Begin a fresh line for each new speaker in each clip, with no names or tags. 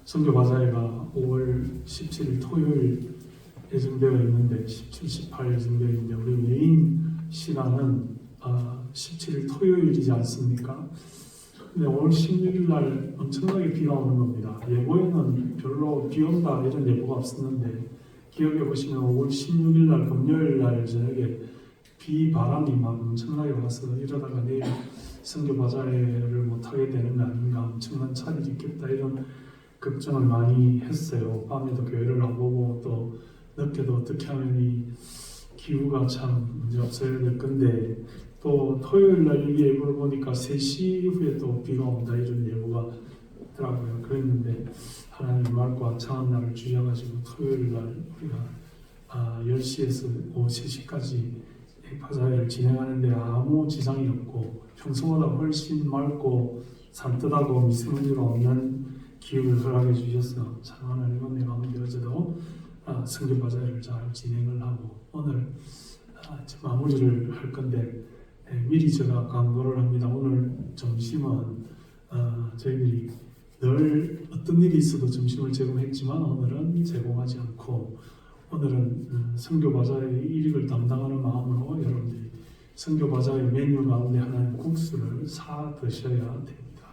선교바자회가 5월 17일 토요일 예정되어 있는데 17, 18 예정되어 있는데 우리 메인 시간은 17일 토요일이지 않습니까? 근데 5월 16일 날 엄청나게 비가 오는 겁니다. 예보에는 별로 비 온다 이런 예보가 없었는데 기억해 보시면 5월 16일 날 금요일 날 저녁에 바람이 막 엄청나게 와서 이러다가 내일 선교바자회를 못하게 되는 거 아닌가, 엄청난 차질이 있겠다 이런 걱정을 많이 했어요. 밤에도 교회를 안 보고 또 늦게도 어떻게 하면 이 기후가 참 문제 없어야 될 건데 또 토요일 날 이 예보를 보니까 3시 이후에 또 비가 온다 이런 예보가 있더라고요. 그랬는데 하나님 말과 정한 날을 주셔가지고 토요일 날 우리가 10시에서 오후 3시까지 바자회를 진행하는데 아무 지장이 없고 평소보다 훨씬 맑고 산뜻하고 미세먼지가 없는 기후를 허락해 주셔서 참 하나님 은혜 가운데 어제도 선교바자회를 잘 진행을 하고 오늘 마무리를 할 건데 미리 제가 광고를 합니다. 오늘 점심은 저희들이 늘 어떤 일이 있어도 점심을 제공했지만 오늘은 제공하지 않고 오늘은 선교바자회 일익을 담당하는 마음으로 여러분들이 선교바자회 메뉴 가운데 하나의 국수를 사 드셔야 됩니다.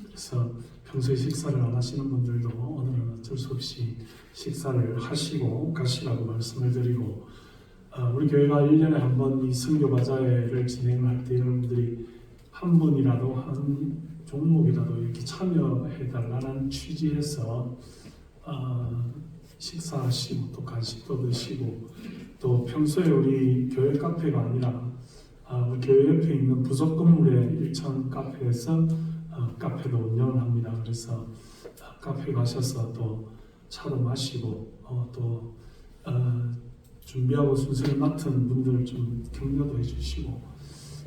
그래서 평소에 식사를 안 하시는 분들도 오늘은 어쩔 수 없이 식사를 하시고 가시라고 말씀을 드리고 우리 교회가 1년에 한 번 이 선교바자회를 진행할 때 여러분들이 한 분이라도 한 종목이라도 이렇게 참여해 달라는 취지에서 식사하시고 또 간식도 드시고 또 평소에 우리 교회 카페가 아니라 우리 교회 옆에 있는 부속 건물의 1층 카페에서 카페도 운영을 합니다. 그래서 카페 가셔서 또 차도 마시고 또 준비하고 순서를 맡은 분들 좀 격려도 해주시고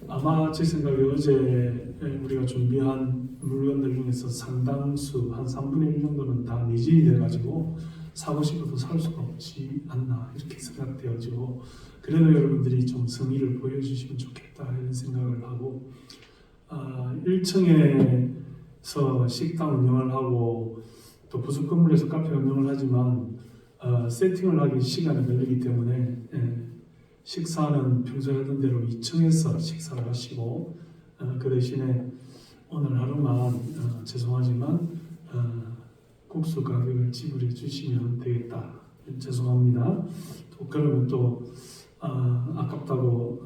아마 제 생각에 어제 우리가 준비한 물건들 중에서 상당수 한 3분의 1 정도는 다 미진이 돼가지고 사고 싶어도 살 수가 없지 않나 이렇게 생각되어지고 그래도 여러분들이 좀 성의를 보여주시면 좋겠다 이런 생각을 하고 1층에서 식당 운영을 하고 또 부속 건물에서 카페 운영을 하지만 세팅을 하기 시간이 걸리기 때문에 식사는 평소에 하던 대로 2층에서 식사를 하시고 그 대신에 오늘 하루만 죄송하지만 국수 가격을 지불해 주시면 되겠다. 죄송합니다. 또 그러면 또 아깝다고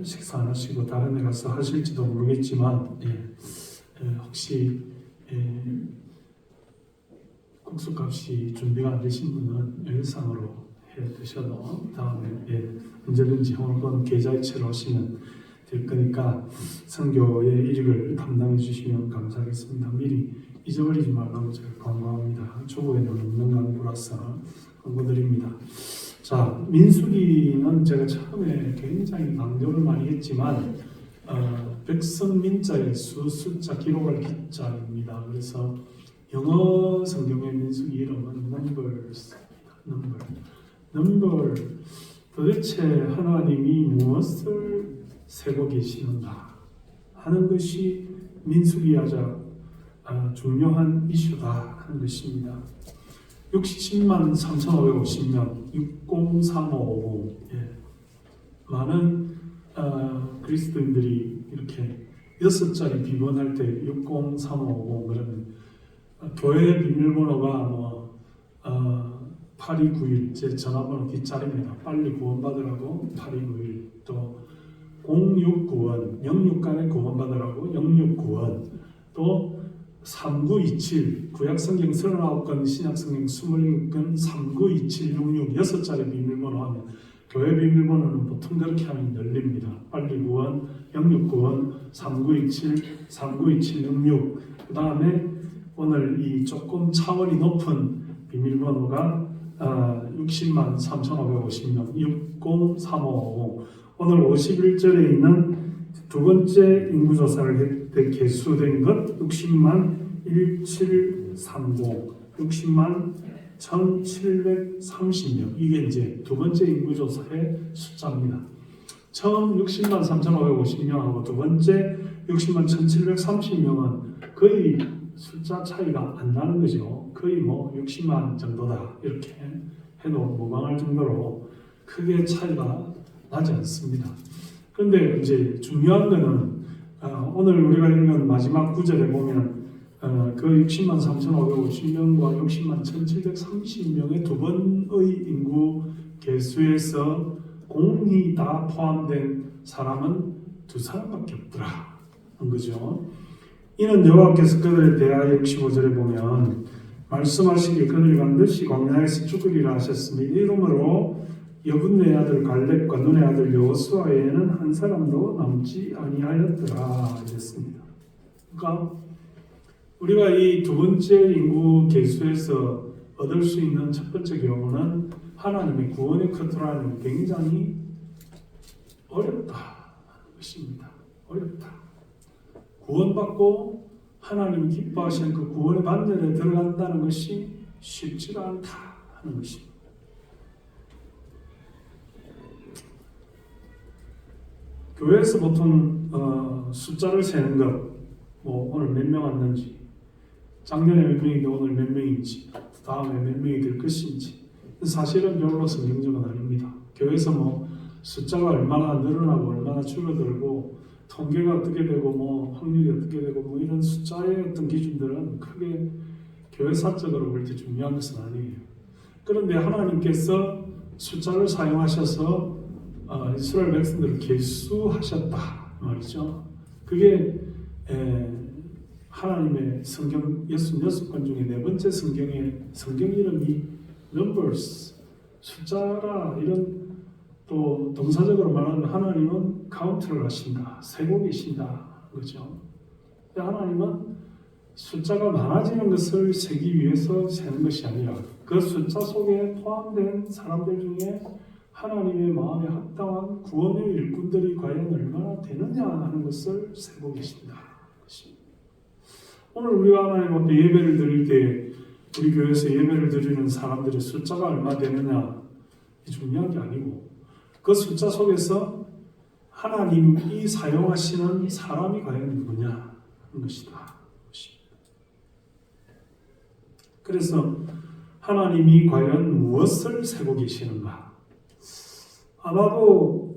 식사 안 하시고 다른 데 가서 하실지도 모르겠지만 혹시 국수값이 준비가 안 되신 분은 일상으로 해 드셔도 다음에 언제든지 혹은 계좌이체로 하시면 될 거니까 선교의 일익을 담당해 주시면 감사하겠습니다. 미리 잊어버리지 말라고 제가 광고합니다. 초보에는 없는 광고라서 광고드립니다. 자, 민수기는 제가 처음에 굉장히 강조를 많이 했지만 백성민자의 숫자 기록할 기자입니다. 그래서 영어 성경의 민수기 이름은 넘버스입니다. 넘버 도대체 하나님이 무엇을 세고 계시는가 하는 것이 민수기하자 중요한 이슈다 하는 것입니다. 60만 3,550명 603550 많은 그리스도인들이 이렇게 6자리 비번할 때 603550 그러면 교회 비밀번호가 8291 제 전화번호 뒷자리입니다. 빨리 구원받으라고 8291 또 0691 영육간에 구원받으라고 0691 또 3927 구약성경 39권 신약성경 26권 392766 6자리 비밀번호 하면 교회 비밀번호는 보통 그렇게 하면 열립니다. 빨리 구원 0691 3927 392766 그 다음에 오늘 이 조금 차원이 높은 비밀번호가 60만 3,550명 603550 오늘 51절에 있는 두 번째 인구조사를 개수된 것 60만 1730 60만 1730명 이게 이제 두 번째 인구조사의 숫자입니다. 처음 60만 3,550명하고 두 번째 60만 1730명은 거의 숫자 차이가 안 나는 거죠. 거의 뭐 60만 정도다 이렇게 해도 무방할 정도로 크게 차이가 나지 않습니다. 그런데 이제 중요한 거는 오늘 우리가 읽은 마지막 구절에 보면 그 60만 3,550명과 60만 1,730명의 두 번의 인구 계수에서 공이 다 포함된 사람은 두 사람밖에 없더라 한 거죠. 이는 여호와께서 그들에 대하여 65절에 보면 말씀하시길 그들이 반드시 광야에서 죽으리라 하셨으니 이러므로 여분의 아들 갈렙과 눈의 아들 여호수아 외에는 한 사람도 남지 아니하였더라 이랬습니다. 그러니까 우리가 이 두 번째 인구 계수에서 얻을 수 있는 첫 번째 경우는 하나님의 구원의 컨트롤은 굉장히 어렵다는 것입니다. 어렵다. 구원받고 하나님이 기뻐하시는 그 구원의 반열에 들어간다는 것이 쉽지가 않다 하는 것입니다. 교회에서 보통 숫자를 세는 것, 뭐 오늘 몇 명 왔는지, 작년에 몇 명인데 오늘 몇 명인지, 다음에 몇 명이 될 것인지, 사실은 별로 성경적은 아닙니다. 교회에서 뭐 숫자가 얼마나 늘어나고 얼마나 줄어들고 통계가 어떻게 되고 뭐 확률이 어떻게 되고 뭐 이런 숫자의 어떤 기준들은 크게 교회사적으로 볼 때 중요한 것은 아니에요. 그런데 하나님께서 숫자를 사용하셔서 이스라엘 백성들을 계수하셨다 말이죠. 그게 하나님의 성경 66권 중에 네 번째 성경의 성경 이름이 Numbers, 숫자라. 이런 또 동사적으로 말하면 하나님은 카운트를 하신다, 세고 계신다 그죠. 하나님은 숫자가 많아지는 것을 세기 위해서 세는 것이 아니라 그 숫자 속에 포함된 사람들 중에 하나님의 마음에 합당한 구원의 일꾼들이 과연 얼마나 되느냐 하는 것을 세고 계신다. 오늘 우리가 하나님 앞에 예배를 드릴 때 우리 교회에서 예배를 드리는 사람들의 숫자가 얼마 되느냐 중요한 게 아니고 그 숫자 속에서 하나님이 사용하시는 사람이 과연 누구냐 하는 것이다. 그래서 하나님이 과연 무엇을 세고 계시는가? 아마도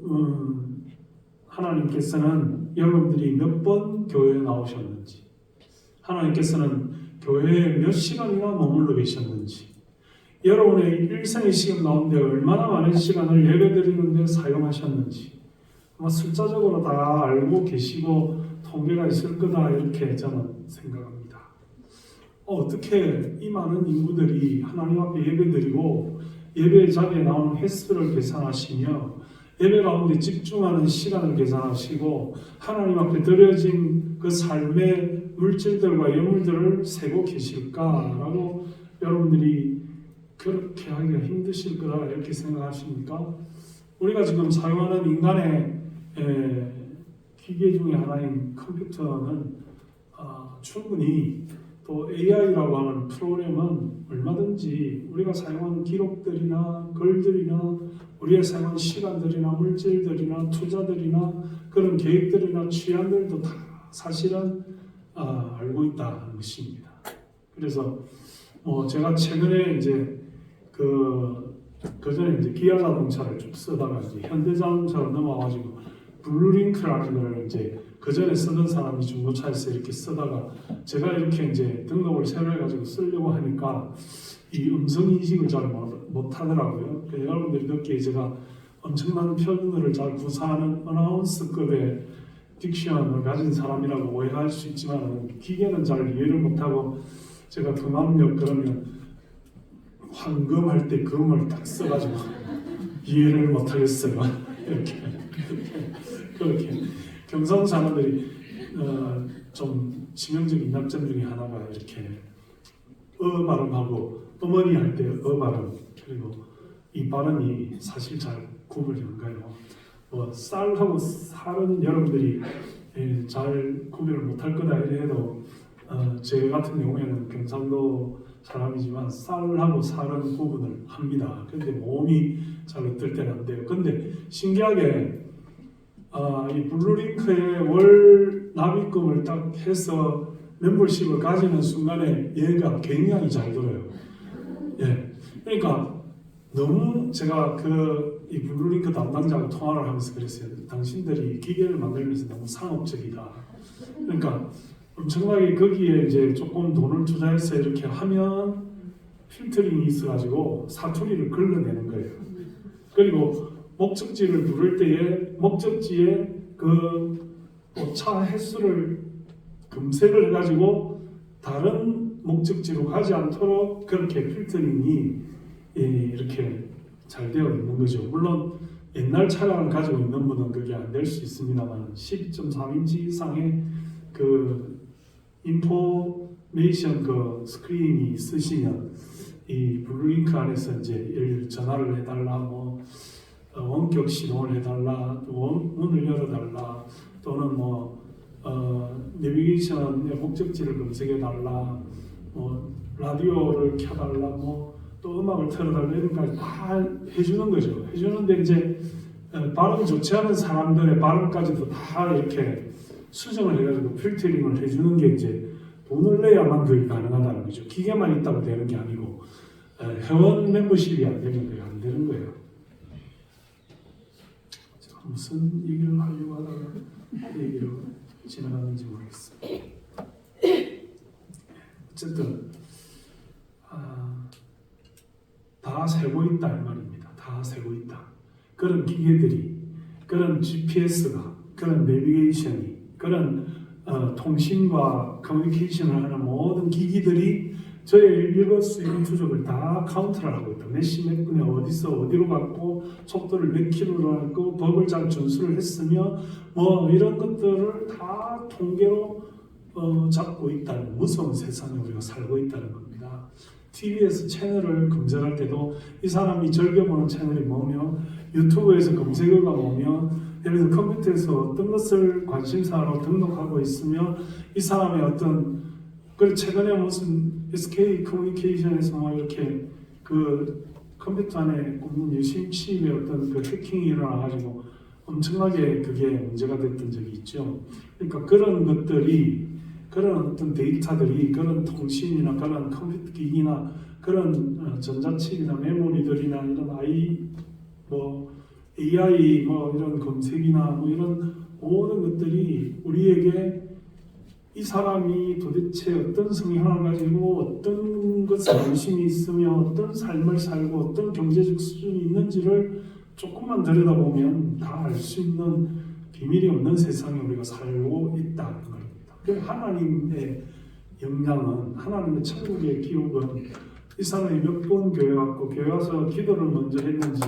하나님께서는 여러분들이 몇 번 교회에 나오셨는지, 하나님께서는 교회에 몇 시간이나 머물러 계셨는지, 여러분의 일생의 시간 가운데 얼마나 많은 시간을 예배드리는 데 사용하셨는지 아마 숫자적으로 다 알고 계시고 통계가 있을 거다 이렇게 저는 생각합니다. 어떻게 이 많은 인구들이 하나님 앞에 예배드리고 예배 자리에 나오는 횟수를 계산하시며 예배 가운데 집중하는 시간을 계산하시고 하나님 앞에 드려진 그 삶의 물질들과 예물들을 세고 계실까라고 여러분들이 그렇게 하기가 힘드실 거다 이렇게 생각하십니까? 우리가 지금 사용하는 인간의 기계 중에 하나인 컴퓨터는 충분히 또 AI라고 하는 프로그램은 얼마든지 우리가 사용하는 기록들이나 글들이나 우리가 사용하는 시간들이나 물질들이나 투자들이나 그런 계획들이나 취향들도 다 사실은 알고 있다는 것입니다. 그래서 제가 최근에 이제 그 전에 이제 기아 자동차를 쭉 쓰다가 이제 현대자동차로 넘어가가지고 블루링크라는 걸 이제 그 전에 쓰던 사람이 중고차에서 이렇게 쓰다가 제가 이렇게 이제 등록을 새로 해가지고 쓰려고 하니까 이 음성 인식을 잘 못하더라고요. 여러분들이 듣기에 제가 엄청난 표준어를 잘 구사하는 어나운스급의 딕션을 가진 사람이라고 오해할 수 있지만 기계는 잘 이해를 못하고 제가 금암역 그러면 황금할 때 금을 딱 써가지고 이해를 못하겠어요. 그렇게 경상 사람들이 좀 치명적인 약점 중에 하나가 이렇게 발음하고 어머니 할 때 발음 그리고 이 발음이 사실 잘 구분이 안 가요. 쌀하고 살은 여러분들이 잘 구별을 못할 거다 이래 해도 제 같은 경우에는 경상도 사람이지만 쌀하고 살은 구분을 합니다. 근데 몸이 잘 어떨 때는 안 돼요. 근데 신기하게 이 블루링크의 월 납입금을 딱 해서 멤버십을 가지는 순간에 얘가 굉장히 잘 들어요. 예, 그러니까 너무 제가 이 블루링크 담당자하고 통화를 하면서 그랬어요. 당신들이 기계를 만들면서 너무 상업적이다. 그러니까 엄청나게 거기에 이제 조금 돈을 투자해서 이렇게 하면 필터링이 있어가지고 사투리를 걸러내는 거예요. 그리고 목적지를 부를 때에 목적지에 차 횟수를 검색을 해가지고 다른 목적지로 가지 않도록 그렇게 필터링이 이렇게 잘 되어 있는 거죠. 물론 옛날 차량을 가지고 있는 분은 그게 안 될 수 있습니다만 12.3인치 이상의 인포메이션 스크린이 있으시면 이 블루링크 안에서 이제 전화를 해달라, 원격 시동을 해달라, 문을 열어달라, 또는 내비게이션의 목적지를 발견해달라, 라디오를 켜달라, 또 음악을 틀어달라 이런 것까지 다 해주는 거죠. 해주는데 이제 발음 좋지 않은 사람들의 발음까지도 다 이렇게 수정을 해가지고 필터링을 해주는 게 이제 돈을 내야만 그게 가능하다는 거죠. 기계만 있다고 되는 게 아니고 회원 멤버십이 안 되는 거예요. 안 되는 거예요. 무슨 얘기를 하려고 하다가 얘기로 지나갔는지 모르겠어요. 어쨌든 다 세고 있다 이 말입니다. 다 세고 있다. 그런 기계들이, 그런 GPS가, 그런 내비게이션이, 그런 통신과 커뮤니케이션을 하는 모든 기기들이 저의 일거수 일투족을 다 카운트를 하고 있다. 몇 시 몇 분에 어디서 어디로 갔고 속도를 몇 킬로로 갔고 법을 잘 준수를 했으며 이런 것들을 다 통계로 잡고 있다는 무서운 세상에 우리가 살고 있다는 겁니다. TV에서 채널을 검색할 때도 이 사람이 즐겨보는 채널이 뭐며 유튜브에서 검색어가 뭐며 예를 들어 컴퓨터에서 어떤 것을 관심사로 등록하고 있으며 이 사람의 어떤 최근에 무슨 SK 커뮤니케이션에서 이렇게 컴퓨터 안에 꼽는 유심 침입의 어떤 해킹이 일어나가지고 엄청나게 그게 문제가 됐던 적이 있죠. 그러니까 그런 것들이, 그런 어떤 데이터들이, 그런 통신이나 그런 컴퓨터 기기나 그런 전자칩이나 메모리들이나 이런 AI 이런 검색이나 이런 모든 것들이 우리에게 이 사람이 도대체 어떤 성향을 가지고 어떤 것에 관심이 있으며 어떤 삶을 살고 어떤 경제적 수준이 있는지를 조금만 들여다보면 다 알 수 있는 비밀이 없는 세상에 우리가 살고 있다는 겁니다. 하나님의 영향은, 하나님의 천국의 기록은 이 사람이 몇 번 교회 왔고 교회 와서 기도를 먼저 했는지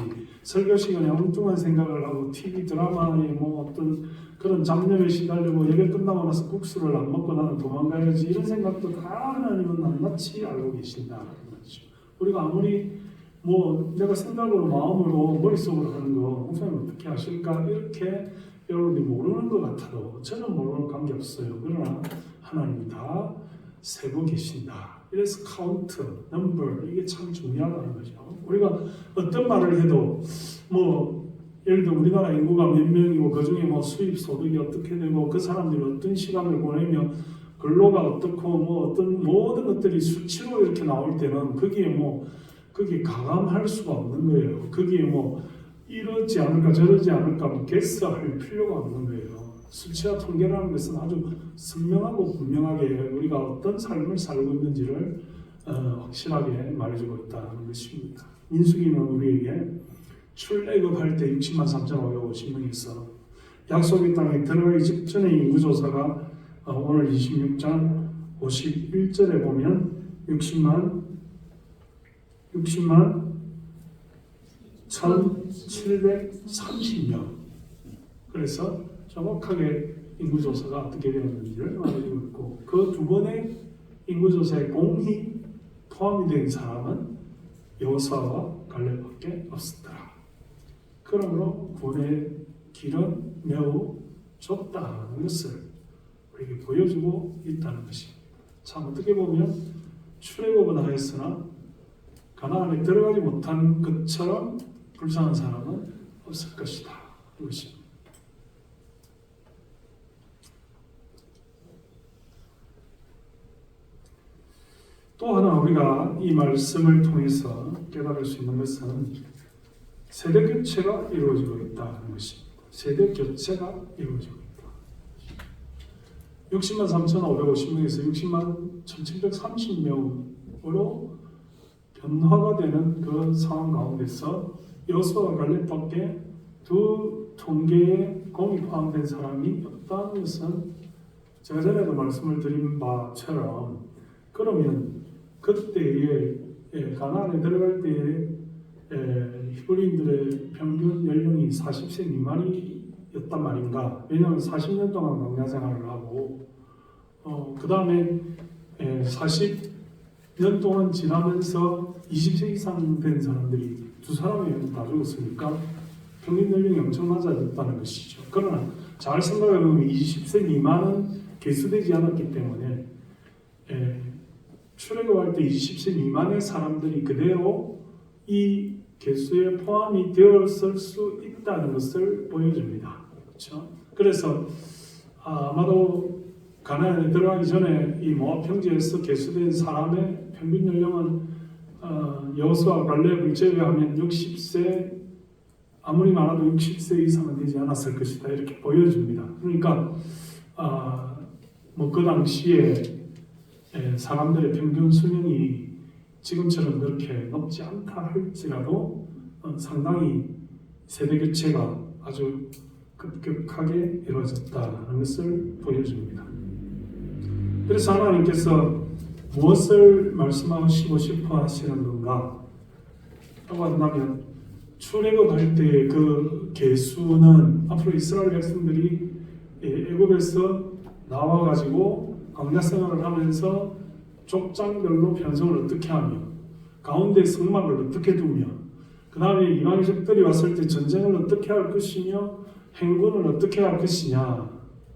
설교 시간에 엉뚱한 생각을 하고 TV 드라마에 어떤 그런 잡념에 시달리고 예배 끝나고 나서 국수를 안 먹고 나는 도망가야지 이런 생각도 다 하나님은 낱낱이 알고 계신다는 거죠. 우리가 아무리 내가 생각으로 마음으로 머릿속으로 하는 거 목사님 어떻게 하실까 이렇게 여러분이 모르는 것 같아도 저는 모르는 관계없어요. 그러나 하나님이 다 세고 계신다. 이래서 카운트, 넘버 이게 참 중요하다는 거죠. 우리가 어떤 말을 해도 예를 들어 우리나라 인구가 몇 명이고 그 중에 수입 소득이 어떻게 되고 그 사람들이 어떤 시간을 보내며 근로가 어떻고 어떤 모든 것들이 수치로 이렇게 나올 때는 거기에 가감할 수가 없는 거예요. 거기에 이러지 않을까 저러지 않을까 개수할 필요가 없는 거예요. 수치와 통계라는 것은 아주 선명하고 분명하게 우리가 어떤 삶을 살고 있는지를 확실하게 말해주고 있다는 것입니다. 민수기는 우리에게 출애굽할 때 60만 3,550명에서 약속의 땅에 들어가기 직전의 인구조사가 오늘 26장 51절에 보면 60만 1,730명. 그래서 정확하게 인구조사가 어떻게 되었는지를 말해주고 있고 그 두 번의 인구조사에 공히 포함이 된 사람은 여호수아와 갈렙밖에 없었더라. 그러므로 구원의 길은 매우 좁다는 것을 우리에게 보여주고 있다는 것입니다. 참 어떻게 보면 출애굽은 하였으나 가나안에 들어가지 못한 것처럼 불쌍한 사람은 없을 것이다. 이것입니다. 또 하나 우리가 이 말씀을 통해서 깨달을 수 있는 것은 세대 교체가 이루어지고 있다는 것입니다. 세대 교체가 이루어지고 있다. 60만 3,550명에서 60만 1,730명으로 변화가 되는 그 상황 가운데서 여호수아와 갈렙밖에 두 통계에 공이 포함된 사람이 없다는 것은 제가 전에도 말씀을 드린 바처럼 그러면 그때에 가나안에 들어갈 때에 히브리인들의 평균 연령이 40세 미만이었단 말인가? 왜냐하면 40년 동안 광야 생활을 하고 그 다음에 40년 동안 지나면서 20세 이상 된 사람들이 두 사람이 다 죽었으니까 평균 연령이 엄청 낮아졌다는 것이죠. 그러나 잘 생각해보면 20세 미만은 개수되지 않았기 때문에 출애굽할 때 20세 미만의 사람들이 그대로 이 개수에 포함이 되었을 수 있다는 것을 보여줍니다. 그렇죠? 그래서 아마도 가나안에 들어가기 전에 이 모압 평지에서 개수된 사람의 평균 연령은 여호수아 갈렙을 제외하면 60세, 아무리 많아도 60세 이상은 되지 않았을 것이다 이렇게 보여줍니다. 그러니까 그 당시에 사람들의 평균 수명이 지금처럼 그렇게 높지 않다 할지라도 상당히 세대 교체가 아주 급격하게 이루어졌다는 것을 보여줍니다. 그래서 하나님께서 무엇을 말씀하시고 싶어 하시는 건가? 라고 한다면 출애굽할 때의 그 계수는 앞으로 이스라엘 백성들이 애굽에서 나와가지고 광야 생활을 하면서 족장별로 편성을 어떻게 하며 가운데 성막을 어떻게 두며 그 다음에 이방인족들이 왔을 때 전쟁을 어떻게 할 것이며 행군을 어떻게 할 것이냐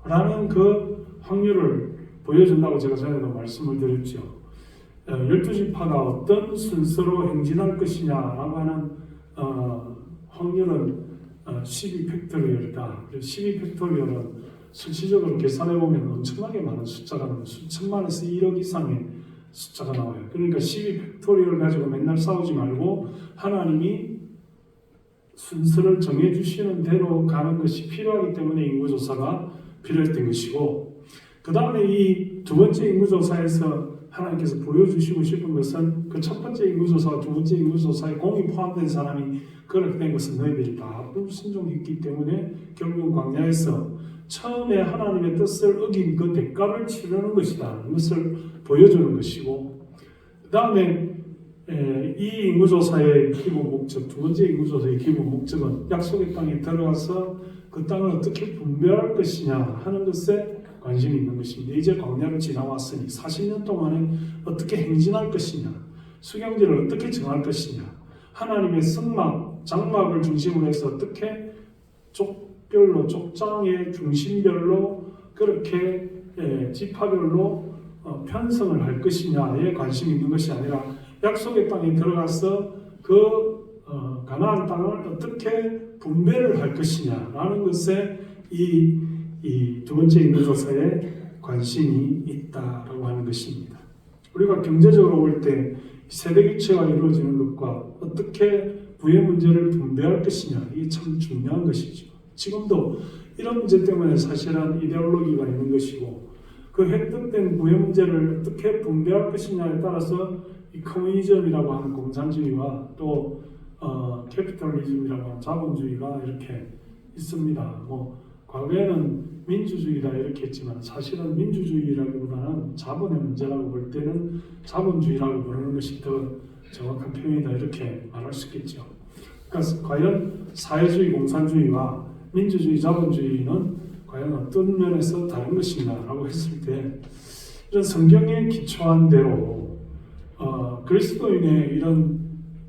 라는 그 확률을 보여준다고 제가 전에도 말씀을 드렸죠. 12지파가 어떤 순서로 행진할 것이냐라고 하는 확률은 12팩토리얼이다. 12팩토리얼은 수치적으로 계산해보면 엄청나게 많은 숫자가 나와요. 수천만에서 1억 이상의 숫자가 나와요. 그러니까 12팩토리얼 가지고 맨날 싸우지 말고 하나님이 순서를 정해주시는 대로 가는 것이 필요하기 때문에 인구조사가 필요했던 것이고 그 다음에 이 두 번째 인구조사에서 하나님께서 보여주시고 싶은 것은 그 첫 번째 인구조사와 두 번째 인구조사에 공이 포함된 사람이 그렇게 된 것은 너희들이 다 불순종했기 때문에 결국 광야에서 처음에 하나님의 뜻을 어긴 그 대가를 치르는 것이다. 이것을 보여주는 것이고 그 다음에 이 인구조사의 기본 목적, 두 번째 인구조사의 기본 목적은 약속의 땅에 들어가서 그 땅을 어떻게 분배할 것이냐 하는 것에 관심이 있는 것입니다. 이제 광야를 지나왔으니 40년 동안에 어떻게 행진할 것이냐, 수경지를 어떻게 정할 것이냐, 하나님의 성막, 장막을 중심으로 해서 어떻게 족별로, 족장의 중심별로 그렇게 지파별로 편성을 할 것이냐에 관심이 있는 것이 아니라 약속의 땅에 들어가서 그 가나안 땅을 어떻게 분배를 할 것이냐라는 것에 이 두 번째 인구조사에 관심이 있다라고 하는 것입니다. 우리가 경제적으로 볼 때 세대교체가 이루어지는 것과 어떻게 부의 문제를 분배할 것이냐 이게 참 중요한 것이죠. 지금도 이런 문제 때문에 사실은 이데올로기가 있는 것이고 그 획득된 부의 문제를 어떻게 분배할 것이냐에 따라서 이 커뮤니즘이라고 하는 공산주의와 또 캐피탈리즘이라고 하는 자본주의가 이렇게 있습니다. 과거에는 민주주의다 이렇게 했지만 사실은 민주주의라기보다는 자본의 문제라고 볼 때는 자본주의라고 부르는 것이 더 정확한 표현이다 이렇게 말할 수 있겠죠. 그러니까 과연 사회주의, 공산주의와 민주주의, 자본주의는 과연 어떤 면에서 다른 것인가라고 했을 때 이런 성경에 기초한 대로 그리스도인의 이런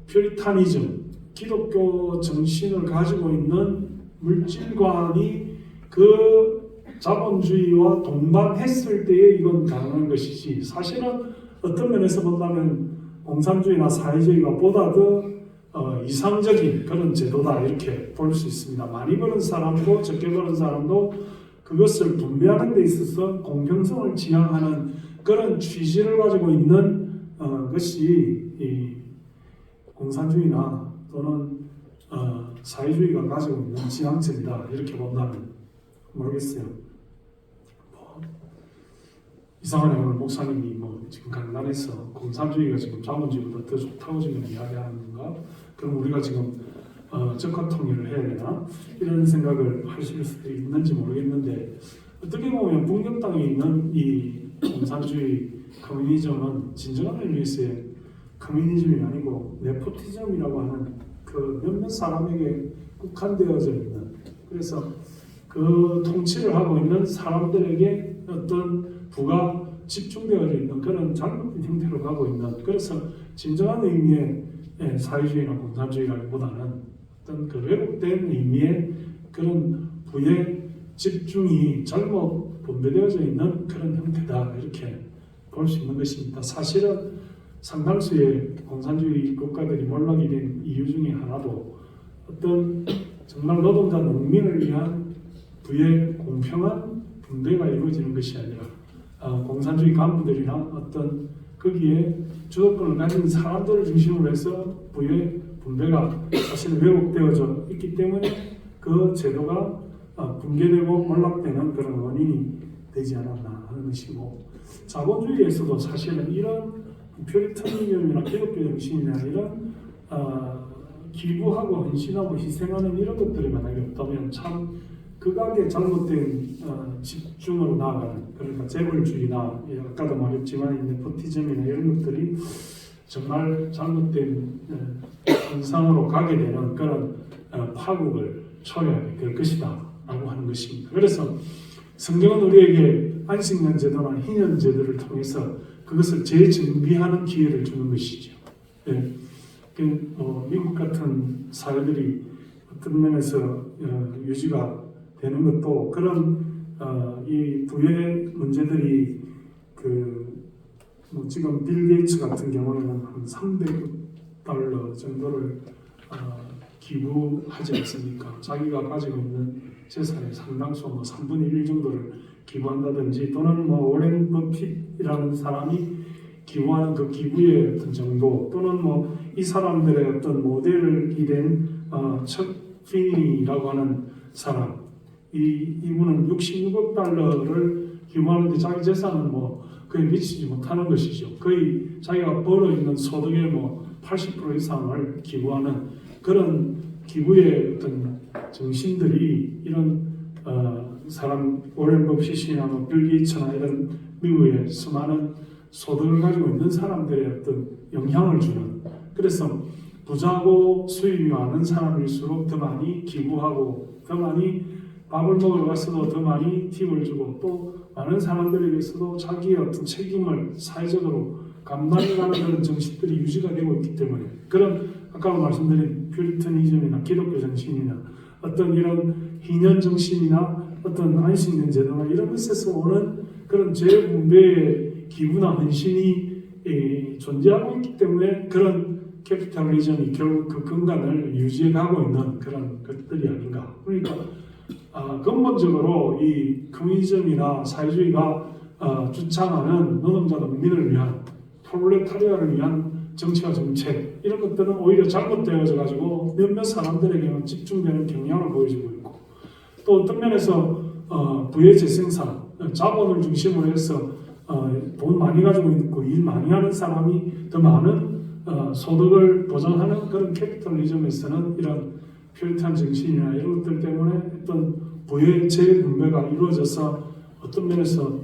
퓨리타니즘, 기독교 정신을 가지고 있는 물질관이 그 자본주의와 동반했을 때에 이건 가능한 것이지 사실은 어떤 면에서 본다면 공산주의나 사회주의가 보다 더 이상적인 그런 제도다 이렇게 볼 수 있습니다. 많이 버는 사람도 적게 버는 사람도 그것을 분배하는 데 있어서 공평성을 지향하는 그런 취지를 가지고 있는 것이 이 공산주의나 또는 사회주의가 가지고 있는 지향점이다 이렇게 본다면 모르겠어요. 뭐, 이상하네. 오늘 목사님이 뭐 지금 강단에서 공산주의가 지금 자본주의보다 더 좋다고 지금 이야기하는 건가? 그럼 우리가 지금 적화 통일을 해야 되나? 이런 생각을 하실 수도 있는지 모르겠는데 어떻게 보면 북녘 땅에 있는 이 공산주의 커뮤니즘은 진정한 의미에서의 커뮤니즘이 아니고 네포티즘이라고 하는 그 몇몇 사람에게 국한되어져 있는, 그래서 그 통치를 하고 있는 사람들에게 어떤 부가 집중되어져 있는 그런 잘못된 형태로 가고 있는, 그래서 진정한 의미의 사회주의나 공산주의라기보다는 어떤 그 왜곡된 의미의 그런 부의 집중이 잘못 분배되어져 있는 그런 형태다 이렇게 볼 수 있는 것입니다. 사실은 상당수의 공산주의 국가들이 몰락이 된 이유 중에 하나도 어떤 정말 노동자 농민을 위한 부의 공평한 분배가 이루어지는 것이 아니라 공산주의 간부들이나 어떤 거기에 주도권을 가진 사람들을 중심으로 해서 부의 분배가 사실 왜곡되어져 있기 때문에 그 제도가 붕괴되고 몰락되는 그런 원인이 되지 않았나 하는 것이고, 자본주의에서도 사실은 이런 퓨리터니즘이나 기독교 정신이나 이런 기부하고 헌신하고 희생하는 이런 것들이 만약에 없다면 참 극악의 잘못된 집중으로 나아가는, 그러니까 재벌주의나 아까도 말했지만 네포티즘이나 이런 것들이 정말 잘못된 현상으로 가게 되는 그런 파국을 초래하게 될 것이다 라고 하는 것입니다. 그래서 성경은 우리에게 안식년 제도나 희년 제도를 통해서 그것을 재정비하는 기회를 주는 것이죠. 예. 미국 같은 사회들이 어떤 면에서 유지가 되는 것도 그런 이 부의 문제들이 뭐 지금 빌 게이츠 같은 경우에는 한 300달러 정도를 기부하지 않습니까? 자기가 가지고 있는 재산의 상당수 뭐 3분의 1 정도를 기부한다든지, 또는 뭐 오렌 버핏이라는 사람이 기부하는 그 기부의 어떤 정도, 또는 뭐 이 사람들의 어떤 모델이 된 척 피니라고 하는 사람, 이분은 66억 달러를 기부하는데 자기 재산은 뭐 거의 미치지 못하는 것이죠. 거의 자기가 벌어 있는 소득의 뭐 80% 이상을 기부하는 그런 기부의 어떤 정신들이 이런 사람 오렌 버핏이나 뭐 빌 게이츠나 이런 미국의 수많은 소득을 가지고 있는 사람들의 어떤 영향을 주는, 그래서 부자고 수입이 많은 사람일수록 더 많이 기부하고 더 많이 밥을 먹으러 갔어도 더 많이 팁을 주고, 또 많은 사람들에게서도 자기의 어떤 책임을 사회적으로 감당해가는 그런 정신들이 유지가 되고 있기 때문에, 그런 아까 말씀드린 퓨리터니즘이나 기독교 정신이나 어떤 이런 희년 정신이나 어떤 안식년 제도나 이런 것에서 오는 그런 재분배의 기부나 헌신이 존재하고 있기 때문에 그런 캐피탈리즘이 결국 그 근간을 유지해가고 있는 그런 것들이 아닌가. 그러니까 근본적으로 이 커뮤니즘이나 사회주의가 주창하는 노동자 농민을 위한 프롤레타리아를 위한 정치와 정책 이런 것들은 오히려 잘못되어져 가지고 몇몇 사람들에게만 집중되는 경향을 보여주고 있고, 또 어떤 면에서 부의 재생산, 자본을 중심으로 해서 돈 많이 가지고 있고 일 많이 하는 사람이 더 많은 소득을 보장하는 그런 캐피탈리즘에서는 이런 퓨리탄 정신이나 이런 것들 때문에 어떤 부의 재분배가 이루어져서 어떤 면에서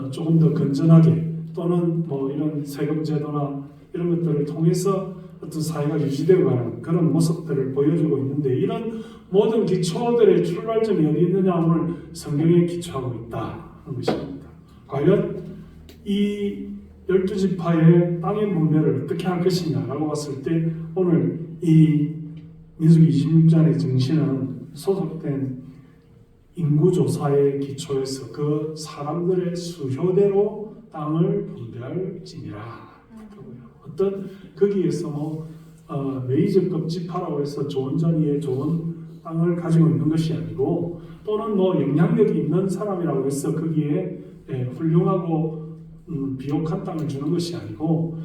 조금 더 건전하게, 또는 뭐 이런 세금 제도나 이런 것들을 통해서 어떤 사회가 유지되어가는 그런 모습들을 보여주고 있는데, 이런 모든 기초들의 출발점이 어디 있느냐 오늘 성경에 기초하고 있다 하는 것입니다. 과연 이 12지파의 땅의 분배를 어떻게 할 것이냐라고 봤을 때 오늘 이 민수기 26장의 정신은 소속된 인구조사의 기초에서 그 사람들의 수효대로 땅을 분배할지니라. 어떤 거기에서 뭐 메이저급 지파라고 해서 좋은 자리에 좋은 땅을 가지고 있는 것이 아니고, 또는 뭐 영향력이 있는 사람이라고 해서 거기에 훌륭하고 비옥한 땅을 주는 것이 아니고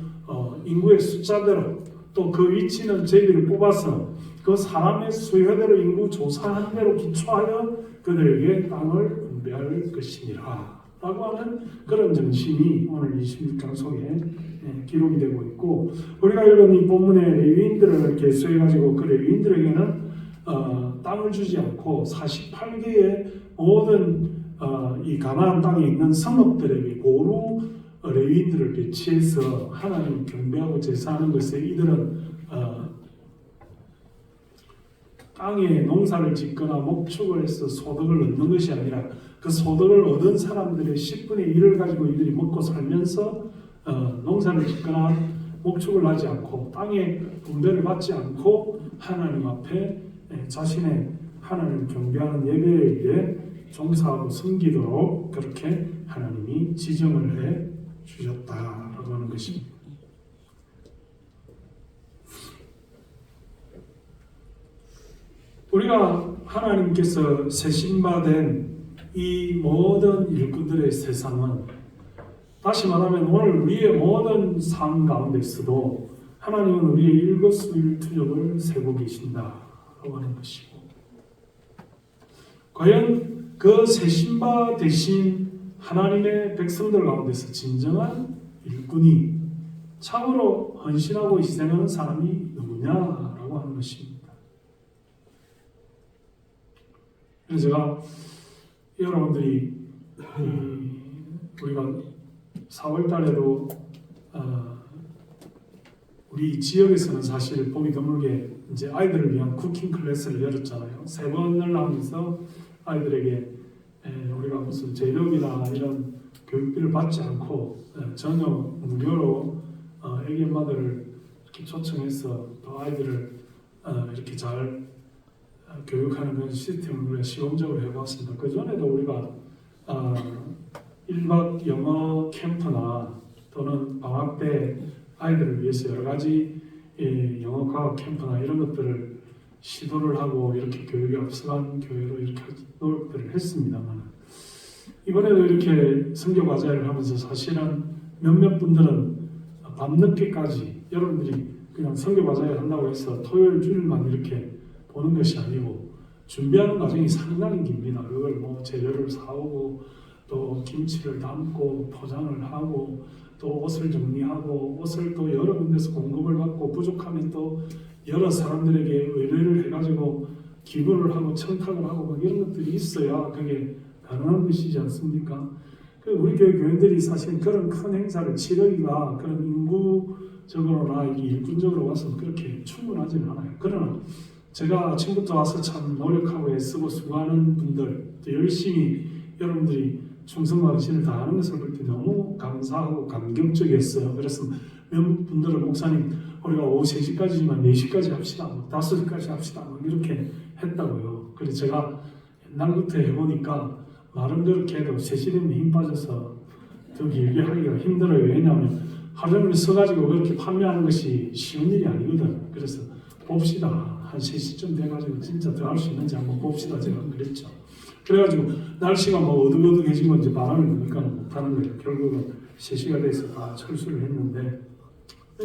인구의 숫자대로 또 그 위치는 제비를 뽑아서 그 사람의 수요대로 인구 조사한 대로 기초하여 그들에게 땅을 분배할 것이니라 라고 하는 그런 정신이 오늘 26장 속에 기록이 되고 있고, 우리가 읽은 이 본문의 레위인들을 이렇게 수해가지고 그 레위인들에게는 땅을 주지 않고 48개의 모든 이 가나안 땅에 있는 성읍들에게 고루 레위인들을 배치해서 하나님 경배하고 제사하는 것에 이들은 땅에 농사를 짓거나 목축을 해서 소득을 얻는 것이 아니라 그 소득을 얻은 사람들의 10분의 1을 가지고 이들이 먹고 살면서 농사를 짓거나 목축을 하지 않고 땅에 분배를 받지 않고 하나님 앞에 자신의 하나님을 경배하는 예배에 종사하고 섬기도록 그렇게 하나님이 지정을 해 주셨다라고 하는 것입니다. 우리가 하나님께서 세신받은 이 모든 일꾼들의 세상은, 다시 말하면 오늘 우리의 모든 삶 가운데서도 하나님은 우리의 일거수일투족을 세고 계신다라고 하는 것이고, 과연 그 세신바 되신 하나님의 백성들 가운데서 진정한 일꾼이 참으로 헌신하고 희생하는 사람이 누구냐라고 하는 것입니다. 그래서 제가 여러분들이 우리가 4월 달에도 우리 지역에서는 사실 보기 드물게 이제 아이들을 위한 쿠킹 클래스를 열었잖아요. 3번을 하면서 아이들에게 우리가 무슨 재료비나 이런 교육비를 받지 않고 전혀 무료로 애기 엄마들을 이렇게 초청해서 또 아이들을 이렇게 잘 교육하는 그런 시스템을 우리가 시험적으로 해봤습니다. 그 전에도 우리가 1박 영어 캠프나 또는 방학 때 아이들을 위해서 여러 가지 영어 과학 캠프나 이런 것들을 시도를 하고 이렇게 교육에 앞서간 교회로 이렇게 노력들을 했습니다만, 이번에도 이렇게 선교 과제를 하면서 사실은 몇몇 분들은 밤늦게까지, 여러분들이 그냥 선교 과제를 한다고 해서 토요일 주일만 이렇게 보는 것이 아니고 준비하는 과정이 상당히 깁니다. 그걸 뭐 재료를 사오고 또 김치를 담고 포장을 하고 또 옷을 정리하고 옷을 또 여러 군데서 공급을 받고 부족하면 또 여러 사람들에게 의뢰를 해가지고 기부를 하고 청탁을 하고 막 이런 것들이 있어야 그게 가능한 것이지 않습니까? 우리 교회 교인들이 사실 그런 큰 행사를 치르기가 그런 인구적으로나 일꾼적으로 와서 그렇게 충분하지는 않아요. 그러나 제가 아침부터 와서 참 노력하고 애쓰고 수고하는 분들, 또 열심히 여러분들이 충성과 헌신을 다하는 것을 볼 때 너무 감사하고 감격적이었어요. 그래서 몇 분들은 목사님 우리가 오후 3시까지지만 4시까지 합시다, 5시까지 합시다 이렇게 했다고요. 그래서 제가 옛날부터 해보니까 말은 그렇게 해도 3시 되면 힘 빠져서 더 길게 하기가 힘들어요. 왜냐하면 하루 종일 서가지고 그렇게 판매하는 것이 쉬운 일이 아니거든. 그래서 봅시다. 한 3시쯤 돼가지고 진짜 더 할 수 있는지 한번 봅시다. 제가 그랬죠. 그래가지고 날씨가 뭐 어둑어둑해지고 이제 바람이 부니까 못하는 거예요. 결국은 3시가 돼서 다 철수를 했는데,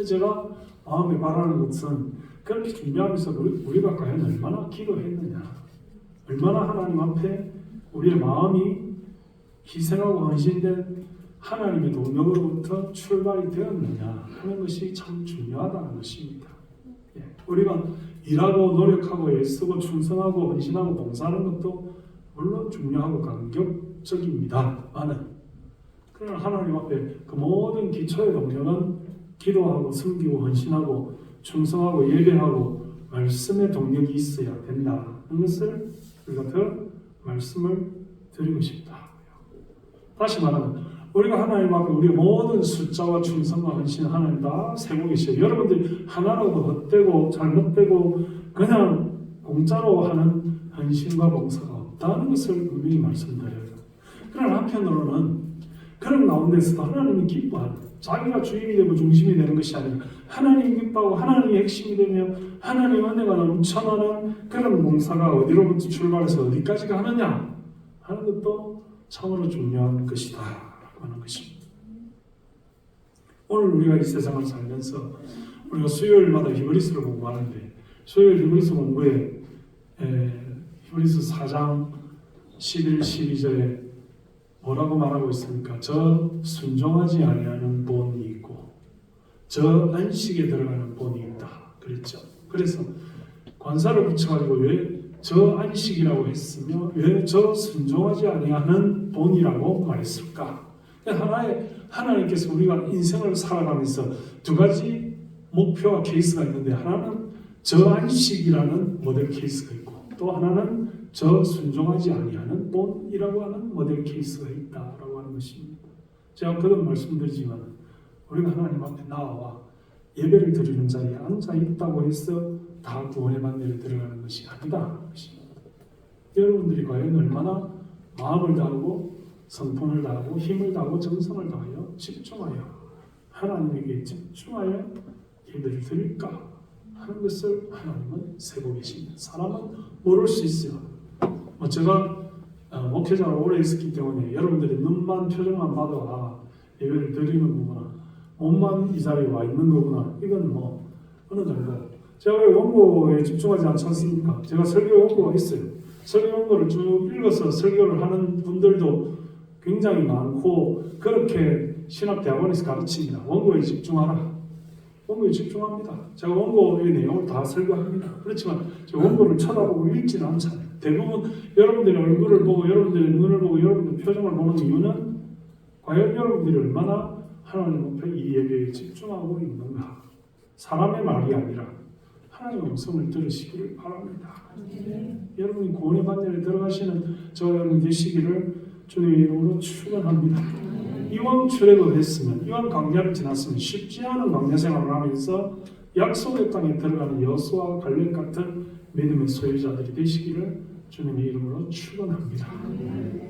제가 마음에 바라는 것은 그렇게 준비하면서 우리가 과연 얼마나 기도했느냐, 얼마나 하나님 앞에 우리의 마음이 희생하고 헌신된 하나님의 동력으로부터 출발이 되었느냐 하는 것이 참 중요하다는 것입니다. 우리가 일하고 노력하고 애쓰고 충성하고 헌신하고 봉사하는 것도 물론 중요하고 감격적입니다만은, 그러나 하나님 앞에 그 모든 기초의 동력은 기도하고 섬기고 헌신하고 충성하고 예배하고 말씀의 동력이 있어야 된다는 것을 우리가 더 말씀을 드리고 싶다. 다시 말하면 우리가 하나님 앞에 우리의 모든 숫자와 충성과 헌신 하나님 다 세고 계셔요. 여러분들이 하나라도 헛되고 잘못되고 그냥 공짜로 하는 헌신과 봉사가 없다는 것을 분명히 말씀드려요. 그러나 한편으로는 그런 가운데서도 하나님이 기뻐하는, 자기가 주인이 되고 중심이 되는 것이 아니라 하나님이 기뻐하고 하나님이 핵심이 되며 하나님의 은혜가 넘쳐나는 그런 봉사가 어디로부터 출발해서 어디까지 가느냐 하는 것도 참으로 중요한 것이다 하는 것입니다. 오늘 우리가 이 세상을 살면서 우리가 수요일마다 히브리서를 공부하는데 수요일 히브리서 공부에 히브리서 4장 11, 12절에 뭐라고 말하고 있습니까? 저 순종하지 아니하는 본이 있고 저 안식에 들어가는 본이 있다 그랬죠. 그래서 관사를 붙여가지고 왜 저 안식이라고 했으며 왜 저 순종하지 아니하는 본이라고 말했을까? 하나님께서 우리가 인생을 살아가면서 두 가지 목표와 케이스가 있는데 하나는 저 안식이라는 모델 케이스가 있고 또 하나는 저 순종하지 아니하는 본이라고 하는 모델 케이스가 있다라고 하는 것입니다. 제가 거듭 말씀드리지만 우리가 하나님 앞에 나와 예배를 드리는 자리에 앉아 있다고 해서 다 구원의 반열에 들어가는 것이 아니다. 여러분들이 과연 얼마나 마음을 다하고 성품을 다하고 힘을 다하고 정성을 다하여 집중하여 하나님에게 집중하여 예배를 드릴까 하는 것을 하나님은 세고 계십니다. 사람은 모를 수 있어요. 제가 목회자로 오래 있었기 때문에 여러분들이 눈만 표정만 봐도 예배를 드리는 거구나, 몸만 이 자리에 와 있는 거구나, 이건 어느 정도. 제가 왜 원고에 집중하지 않지 않습니까? 제가 설교 원고가 있어요. 설교 원고를 쭉 읽어서 설교를 하는 분들도 굉장히 많고 그렇게 신학대학원에서 가르칩니다. 원고에 집중하라. 원고에 집중합니다. 제가 원고의 내용을 다 설교합니다. 그렇지만 제가 원고를 쳐다보고 읽지는 않잖아요. 대부분 여러분들의 얼굴을 보고 여러분들의 눈을 보고 여러분들의 표정을 보는 이유는 과연 여러분들이 얼마나 하나님 앞에 이 예배에 집중하고 있는가. 사람의 말이 아니라 하나님의 음성을 들으시기를 바랍니다. 여러분이 구원의 반열에 들어가시는 저와 여러분 되시기를 주님의 이름으로 축원합니다. 이왕 출애굽했으면 이왕 광야를 지났으면 쉽지 않은 광야 생활을 하면서 약속의 땅에 들어가는 여호수아와 갈렙 같은 믿음의 소유자들이 되시기를 주님의 이름으로 축원합니다.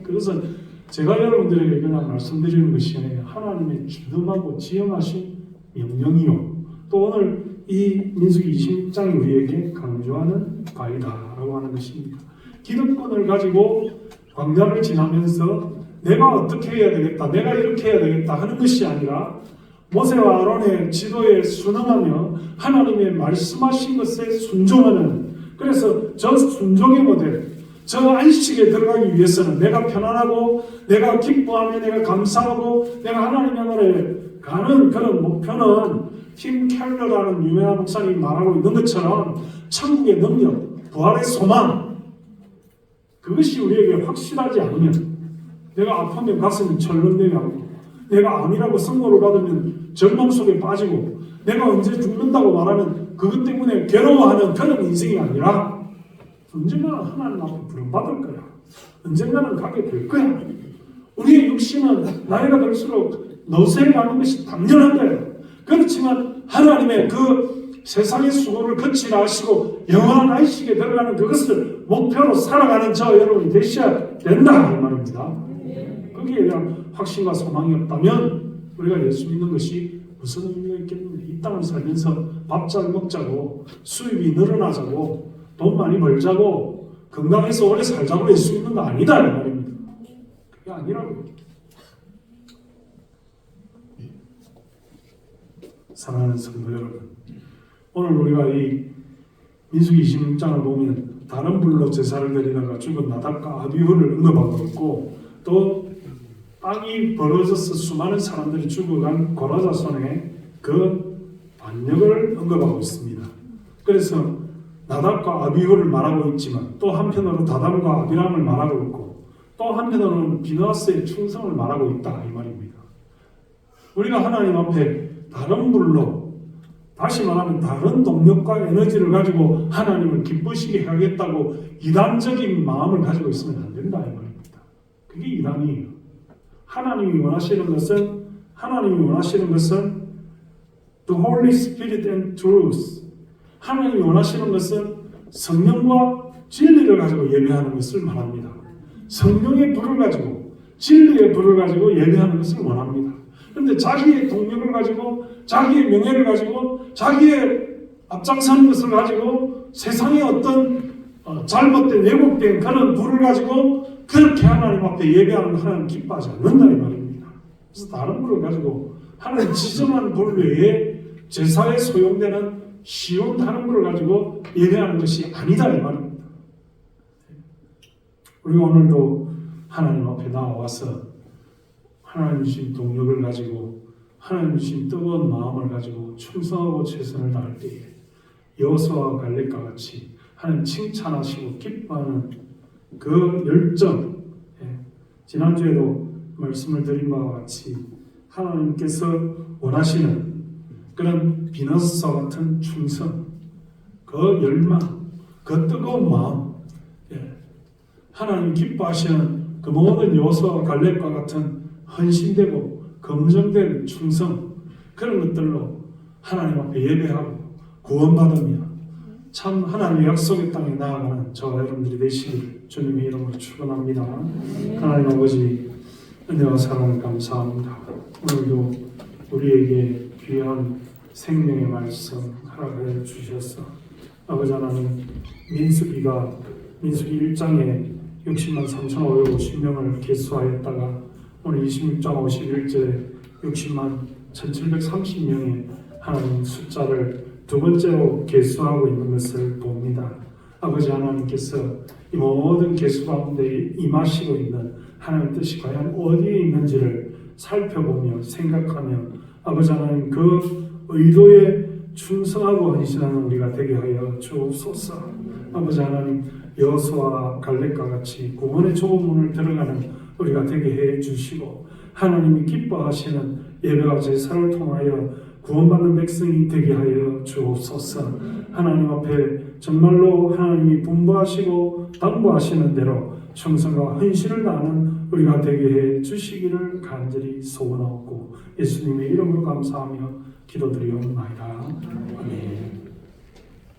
그것은 제가 여러분들에게 그냥 말씀드리는 것이 아니라 하나님의 주dom하고 지엄하신 명령이요 또 오늘 이 민수기 26장이 우리에게 강조하는 바이다라고 하는 것입니다. 기득권을 가지고 광야를 지나면서 내가 어떻게 해야 되겠다, 내가 이렇게 해야 되겠다 하는 것이 아니라 모세와 아론의 지도에 순응하며 하나님의 말씀하신 것에 순종하는, 그래서 저 순종의 모델, 저 안식에 들어가기 위해서는 내가 편안하고 내가 기뻐하며 내가 감사하고 내가 하나님의 나라에 가는 그런 목표는 팀 켈러라는 유명한 목사님이 말하고 있는 것처럼 천국의 능력, 부활의 소망, 그것이 우리에게 확실하지 않으면 내가 아프면 가슴이 철렁대하고 내가 암이라고 선고를 받으면 절망 속에 빠지고 내가 언제 죽는다고 말하면 그것 때문에 괴로워하는 그런 인생이 아니라 언젠가는 하나님 앞에 부름받을 거야. 언젠가는 가게 될 거야. 우리의 육신은 나이가 들수록 노쇠해 가는 것이 당연한 거예요. 그렇지만 하나님의 그 세상의 수고를 거치라 하시고 영원한 안식에 들어가는 그것을 목표로 살아가는 저 여러분이 되셔야 된다 이 말입니다. 거기에 대한 확신과 소망이 없다면 우리가 예수 믿는 것이 무슨 의미가 있겠느냐. 이 땅을 살면서 밥 잘 먹자고 수입이 늘어나자고 돈 많이 벌자고 건강해서 오래 살자고 예수 믿는 거 아니다 이 말입니다. 그게 아니라고. 사랑하는 성도 여러분, 오늘 우리가 이 민수기 26장을 보면 다른 불로 제사를 드리다가 죽은 나답과 아비후를 언급하고 있고 또 땅이 벌어져서 수많은 사람들이 죽어간 고라자손의 그 반역을 언급하고 있습니다. 그래서 나답과 아비후를 말하고 있지만 또 한편으로 다담과 아비람을 말하고 있고 또 한편으로는 비느하스의 충성을 말하고 있다 이 말입니다. 우리가 하나님 앞에 다른 불로, 다시 말하면 다른 동력과 에너지를 가지고 하나님을 기쁘시게 하겠다고 이단적인 마음을 가지고 있으면 안 된다 이 말입니다. 그게 이단이에요. 하나님이 원하시는 것은 The Holy Spirit and Truth. 하나님이 원하시는 것은 성령과 진리를 가지고 예배하는 것을 말합니다. 성령의 불을 가지고 진리의 불을 가지고 예배하는 것을 원합니다. 그런데 자기의 동력을 가지고 자기의 명예를 가지고 자기의 앞장서는 것을 가지고 세상의 어떤 잘못된 왜곡된 그런 불을 가지고 그렇게 하나님 앞에 예배하는 하나님 기뻐하지 않는다 이 말입니다. 그래서 다른 불을 가지고 하나님 지정한 불 외에 제사에 소용되는 쉬운 다른 것을 가지고 예배하는 것이 아니다 이 말입니다. 우리가 오늘도 하나님 앞에 나와서 하나님 주신 동력을 가지고 하나님 주신 뜨거운 마음을 가지고 충성하고 최선을 다할 때에 여호수아와 갈렙과 같이 하나님 칭찬하시고 기뻐하는 그 열정, 지난주에도 말씀을 드린 바와 같이 하나님께서 원하시는 그런 비너스와 같은 충성, 그 열망, 그 뜨거운 마음, 하나님 기뻐하시는 그 모든 여호수아와 갈렙과 같은 헌신되고 검증된 충성, 그런 것들로 하나님 앞에 예배하고 구원받으며 참 하나님의 약속의 땅에 나아가는 저와 여러분들이 되시길 주님의 이름으로 축원합니다. 하나님 아버지 은혜와 사랑을 감사합니다. 오늘도 우리에게 귀한 생명의 말씀 허락해 주셔서 아버지 하나님 민수기 1장에 60만 3,550명을 계수하였다가 오늘 26장 51절에 60만 1,730명의 하나님 숫자를 두 번째로 계수하고 있는 것을 봅니다. 아버지 하나님께서 이 모든 계수 가운데 임하시고 있는 하나님 뜻이 과연 어디에 있는지를 살펴보며 생각하며 아버지 하나님 그 의도에 충성하고 헌신하는 우리가 되게 하여 주옵소서. 아버지 하나님 여호수아와 갈렙과 같이 구원의 좁은 문을 들어가는 우리가 되게 해 주시고 하나님이 기뻐하시는 예배와 제사를 통하여 구원받는 백성이 되게 하여 주옵소서. 하나님 앞에 정말로 하나님이 분부하시고 당부하시는 대로 충성과 헌신을 다하는 우리가 되게 해 주시기를 간절히 소원하옵고 예수님의 이름으로 감사하며 기도드리옵나이다. 아멘.